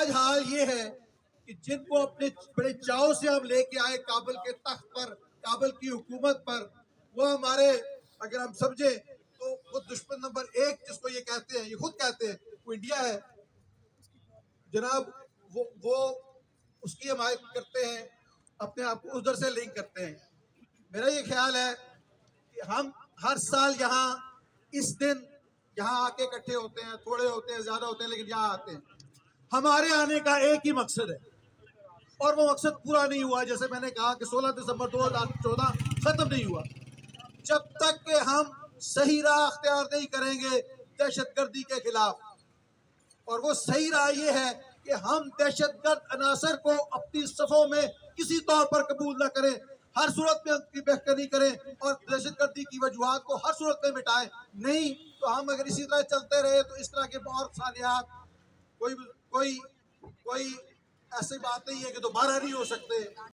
آج حال یہ ہے کہ جن کو اپنے بڑے چاؤ سے ہم لے کے آئے کابل کے تخت پر، کابل کی حکومت پر، وہ ہمارے اگر ہم سمجھے تو وہ دشمن نمبر 1 جس کو یہ کہتے ہیں، یہ خود کہتے ہیں وہ انڈیا ہے جناب، وہ اس کی حمایت کرتے ہیں، اپنے آپ کو ادھر سے لنک کرتے ہیں۔ میرا یہ خیال ہے کہ ہم ہر سال یہاں اس دن یہاں آ کے اکٹھے ہوتے ہیں، تھوڑے ہوتے ہیں زیادہ ہوتے ہیں لیکن یہاں آتے ہیں۔ ہمارے آنے کا ایک ہی مقصد ہے اور وہ مقصد پورا نہیں ہوا، جیسے میں نے کہا کہ 16 دسمبر 2014 ختم نہیں ہوا جب تک کہ ہم صحیح راہ اختیار نہیں کریں گے دہشت گردی کے خلاف۔ اور وہ صحیح راہ یہ ہے کہ ہم دہشت گرد عناصر کو اپنی صفوں میں کسی طور پر قبول نہ کریں، ہر صورت میں ان کی بہتری کریں اور دہشت گردی کی وجوہات کو ہر صورت میں مٹائیں۔ نہیں تو ہم اگر اسی طرح چلتے رہے تو اس طرح کے بہت سانحات کوئی ایسی بات نہیں ہے کہ دوبارہ نہیں ہو سکتے۔